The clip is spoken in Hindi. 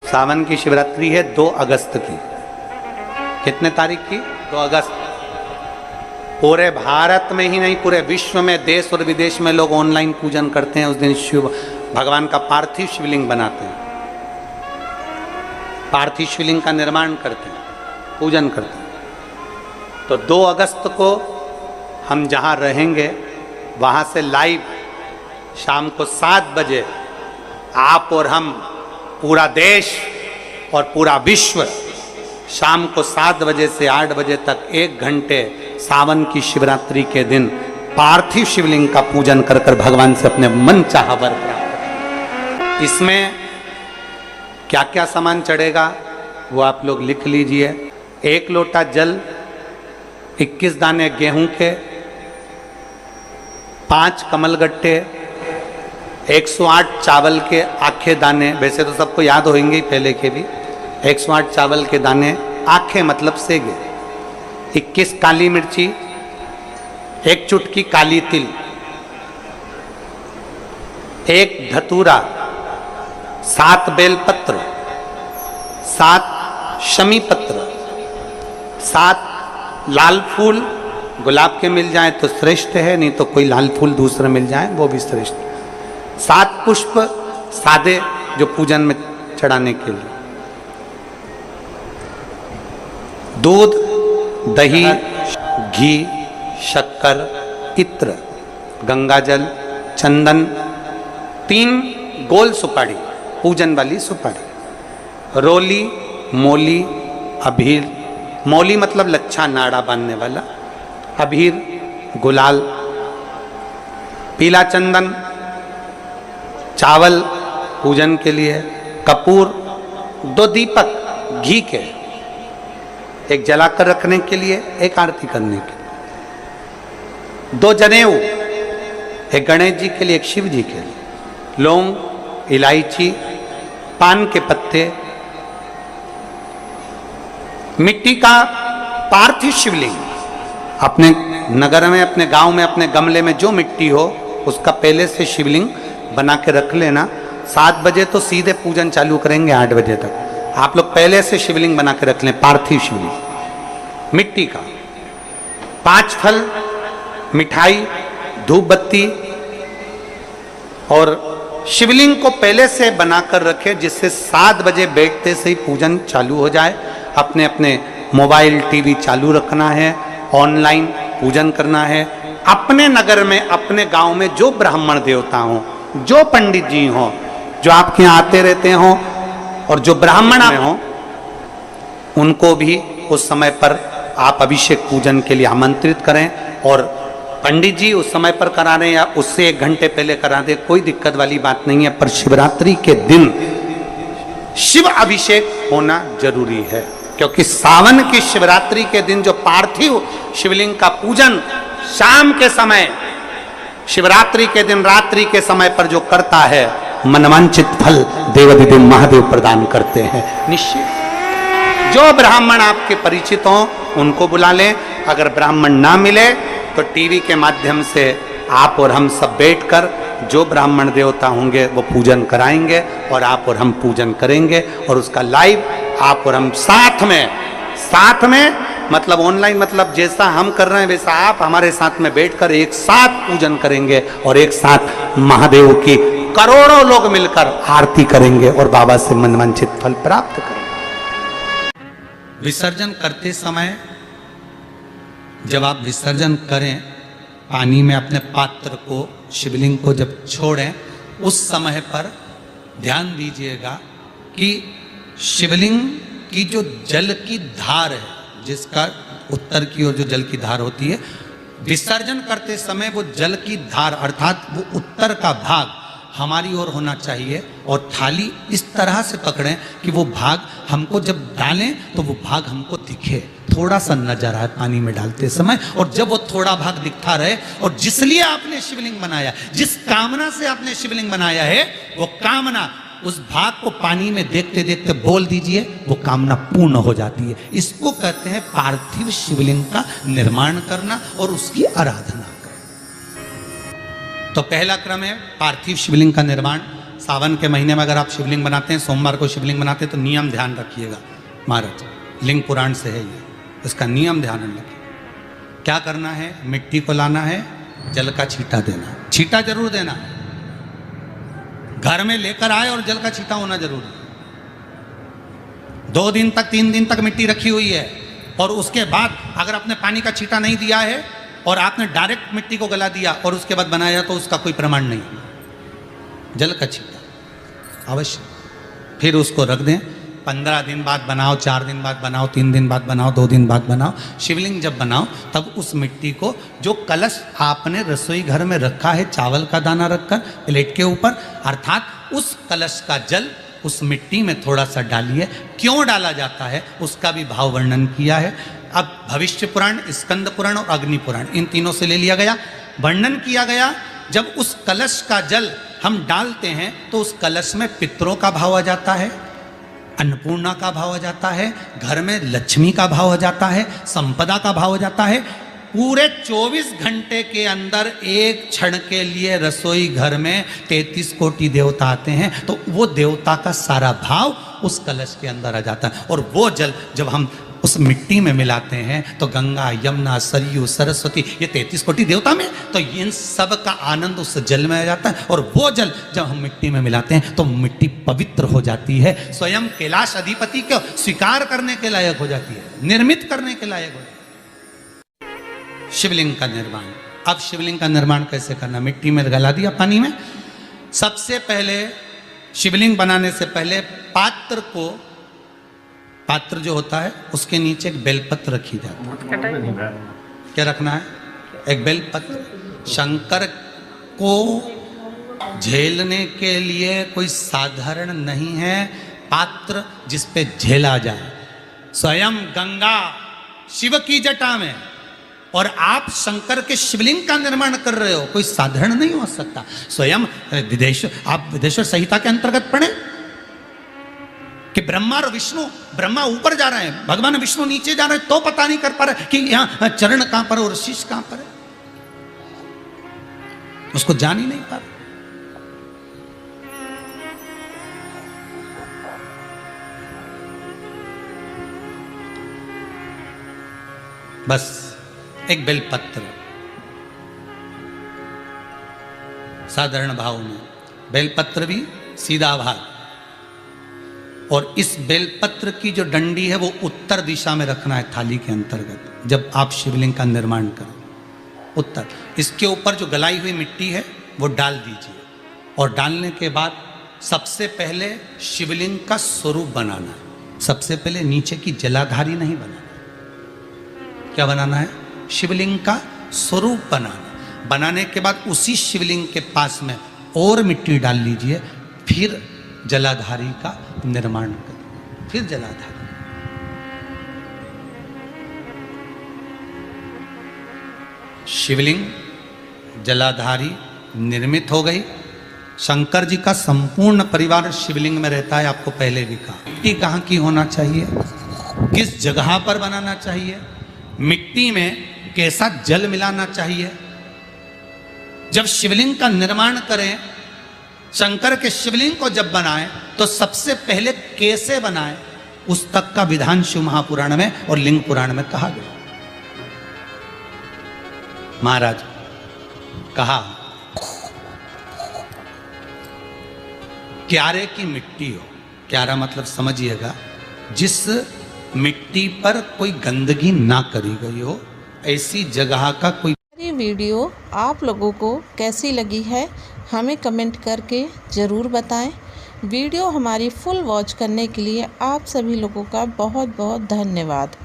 सावन की शिवरात्रि है 2 अगस्त की। कितने तारीख की? 2 अगस्त। पूरे भारत में ही नहीं, पूरे विश्व में, देश और विदेश में लोग ऑनलाइन पूजन करते हैं। उस दिन शिव भगवान का पार्थिव शिवलिंग बनाते हैं, पार्थिव शिवलिंग का निर्माण करते हैं, पूजन करते हैं। तो 2 अगस्त को हम जहाँ रहेंगे वहाँ से लाइव शाम को 7 बजे आप और हम, पूरा देश और पूरा विश्व, शाम को 7 बजे से 8 बजे तक 1 घंटे सावन की शिवरात्रि के दिन पार्थिव शिवलिंग का पूजन कर कर भगवान से अपने मन चाहा वर प्राप्त। इसमें क्या क्या सामान चढ़ेगा वो आप लोग लिख लीजिए। 1 लोटा जल, 21 दाने गेहूं के, 5 कमलगट्टे, 108 चावल के आखे दाने, वैसे तो सबको याद होंगे ही पहले के भी। 108 चावल के दाने, आखे मतलब सेगे, 21 काली मिर्ची, 1 चुटकी काली तिल, 1 धतूरा, 7 बेलपत्र, 7 शमी पत्र, 7 लाल फूल, गुलाब के मिल जाए तो श्रेष्ठ है, नहीं तो कोई लाल फूल दूसरा मिल जाए वो भी श्रेष्ठ। 7 पुष्प सादे जो पूजन में चढ़ाने के लिए, दूध, दही, घी, शक्कर, इत्र, गंगाजल, चंदन, 3 गोल सुपारी, पूजन वाली सुपारी, रोली, मोली, अबीर, मौली मतलब लच्छा नाड़ा बांधने वाला, अबीर, गुलाल, पीला चंदन, चावल पूजन के लिए, कपूर, 2 दीपक घी के, 1 जलाकर रखने के लिए, 1 आरती करने के लिए, 2 जनेऊ, 1 गणेश जी के लिए, 1 शिव जी के लिए, लौंग, इलायची, पान के पत्ते, मिट्टी का पार्थिव शिवलिंग। अपने नगर में, अपने गांव में, अपने गमले में जो मिट्टी हो उसका पहले से शिवलिंग बना के रख लेना। 7 बजे तो सीधे पूजन चालू करेंगे, 8 बजे तक आप लोग पहले से शिवलिंग बना के रख लें, पार्थिव शिवलिंग मिट्टी का। 5 फल, मिठाई, धूप बत्ती, और शिवलिंग को पहले से बनाकर रखे जिससे 7 बजे बैठते से ही पूजन चालू हो जाए। अपने अपने मोबाइल टीवी चालू रखना है, ऑनलाइन पूजन करना है। अपने नगर में, अपने गांव में जो ब्राह्मण देवता हों, जो पंडित जी हों, जो आपके यहाँ आते रहते हों, और जो ब्राह्मण हों, उनको भी उस समय पर आप अभिषेक पूजन के लिए आमंत्रित करें। और पंडित जी उस समय पर करा रहे हैं या उससे 1 घंटे पहले करा दें, कोई दिक्कत वाली बात नहीं है। पर शिवरात्रि के दिन शिव अभिषेक होना जरूरी है, क्योंकि सावन की शिवरात्रि के दिन जो पार्थिव शिवलिंग का पूजन शाम के समय, शिवरात्रि के दिन रात्रि के समय पर जो करता है, मनवांचित फल देवाधिदेव महादेव प्रदान करते हैं निश्चित। जो ब्राह्मण आपके परिचित हों उनको बुला लें। अगर ब्राह्मण ना मिले तो टीवी के माध्यम से आप और हम सब बैठकर जो ब्राह्मण देवता होंगे वो पूजन कराएंगे, और आप और हम पूजन करेंगे, और उसका लाइव आप और हम साथ में मतलब ऑनलाइन, मतलब जैसा हम कर रहे हैं वैसा आप हमारे साथ में बैठकर एक साथ पूजन करेंगे, और एक साथ महादेव की करोड़ों लोग मिलकर आरती करेंगे और बाबा से मनवांछित फल प्राप्त करेंगे। विसर्जन करते समय जब आप विसर्जन करें, पानी में अपने पात्र को, शिवलिंग को जब छोड़ें, उस समय पर ध्यान दीजिएगा कि शिवलिंग की जो जल की धार है, जिसका उत्तर की ओर जो जल की धार होती है, विसर्जन करते समय वो जल की धार अर्थात वो उत्तर का भाग हमारी ओर होना चाहिए, और थाली इस तरह से पकड़ें कि वो भाग हमको जब डालें तो वो भाग हमको दिखे, थोड़ा सा नजर आए पानी में डालते समय। और जब वो थोड़ा भाग दिखता रहे, और जिसलिए आपने शिवलिंग बनाया, जिस कामना से आपने शिवलिंग बनाया है, वो कामना उस भाग को पानी में देखते देखते बोल दीजिए, वो कामना पूर्ण हो जाती है। इसको कहते हैं पार्थिव शिवलिंग का निर्माण करना और उसकी आराधना करना। तो पहला क्रम है पार्थिव शिवलिंग का निर्माण। सावन के महीने में अगर आप शिवलिंग बनाते हैं, सोमवार को शिवलिंग बनाते हैं, तो नियम ध्यान रखिएगा महाराज, लिंग पुराण से है ये, इसका नियम ध्यान रखिए। क्या करना है, मिट्टी को लाना है, जल का छींटा देना, छींटा जरूर देना, घर में लेकर आए और जल का छींटा होना जरूरी है। 2 दिन तक 3 दिन तक मिट्टी रखी हुई है और उसके बाद अगर आपने पानी का छींटा नहीं दिया है और आपने डायरेक्ट मिट्टी को गला दिया और उसके बाद बनाया, तो उसका कोई प्रमाण नहीं। जल का छींटा अवश्य, फिर उसको रख दें। 15 दिन बाद बनाओ, 4 दिन बाद बनाओ, 3 दिन बाद बनाओ, 2 दिन बाद बनाओ। शिवलिंग जब बनाओ तब उस मिट्टी को, जो कलश आपने रसोई घर में रखा है चावल का दाना रखकर प्लेट के ऊपर, अर्थात उस कलश का जल उस मिट्टी में थोड़ा सा डालिए। क्यों डाला जाता है उसका भी भाव वर्णन किया है। अब भविष्य पुराण, स्कंद पुराण और अग्नि पुराण, इन तीनों से ले लिया गया, वर्णन किया गया। जब उस कलश का जल हम डालते हैं तो उस कलश में पितरों का भाव आ जाता है, अन्नपूर्णा का भाव आ जाता है, घर में लक्ष्मी का भाव आ जाता है, संपदा का भाव आ जाता है। पूरे 24 घंटे के अंदर एक क्षण के लिए रसोई घर में 33 कोटि देवता आते हैं, तो वो देवता का सारा भाव उस कलश के अंदर आ जाता है। और वो जल जब हम उस मिट्टी में मिलाते हैं तो गंगा, यमुना, सरयू, सरस्वती, ये 33 कोटि देवता में, तो इन सब का आनंद उस जल में आ जाता है। और वो जल जब हम मिट्टी में मिलाते हैं तो मिट्टी पवित्र हो जाती है, स्वयं कैलाश अधिपति को स्वीकार करने के लायक हो जाती है, निर्मित करने के लायक हो जाती है। शिवलिंग का निर्माण। अब शिवलिंग का निर्माण कैसे करना, मिट्टी में गला दिया पानी में। सबसे पहले शिवलिंग बनाने से पहले पात्र जो होता है उसके नीचे एक बेलपत्र रखी जाती है। क्या रखना है, एक बेलपत्र। शंकर को झेलने के लिए कोई साधारण नहीं है पात्र जिस पे झेला जाए। स्वयं गंगा शिव की जटा में, और आप शंकर के शिवलिंग का निर्माण कर रहे हो, कोई साधारण नहीं हो सकता। स्वयं आप विदेश्वर संहिता के अंतर्गत पढ़े कि ब्रह्मा और विष्णु, ब्रह्मा ऊपर जा रहे हैं, भगवान विष्णु नीचे जा रहे हैं, तो पता नहीं कर पा रहे कि यहां चरण कहां पर और शीश कहां पर है, उसको जान ही नहीं पा रहे। बस एक बेलपत्र, साधारण भाव में बेलपत्र भी सीधा भाग, और इस बेलपत्र की जो डंडी है वो उत्तर दिशा में रखना है थाली के अंतर्गत। जब आप शिवलिंग का निर्माण करें उत्तर, इसके ऊपर जो गलाई हुई मिट्टी है वो डाल दीजिए, और डालने के बाद सबसे पहले शिवलिंग का स्वरूप बनाना है। सबसे पहले नीचे की जलाधारी नहीं बनाना, क्या बनाना है, शिवलिंग का स्वरूप बनाना। बनाने के बाद उसी शिवलिंग के पास में और मिट्टी डाल लीजिए, फिर जलाधारी का निर्माण करें, फिर जलाधारी। शिवलिंग जलाधारी निर्मित हो गई। शंकर जी का संपूर्ण परिवार शिवलिंग में रहता है, आपको पहले भी कहा। मिट्टी कहाँ की होना चाहिए, किस जगह पर बनाना चाहिए, मिट्टी में कैसा जल मिलाना चाहिए। जब शिवलिंग का निर्माण करें, शंकर के शिवलिंग को जब बनाएं, तो सबसे पहले कैसे बनाएं उस तक का विधान शिव महापुराण में और लिंग पुराण में कहा गया। महाराज कहा, क्यारे की मिट्टी हो, क्यारा मतलब समझिएगा जिस मिट्टी पर कोई गंदगी ना करी गई हो, ऐसी जगह का कोई। ये वीडियो आप लोगों को कैसी लगी है हमें कमेंट करके ज़रूर बताएं। वीडियो हमारी फुल वॉच करने के लिए आप सभी लोगों का बहुत बहुत धन्यवाद।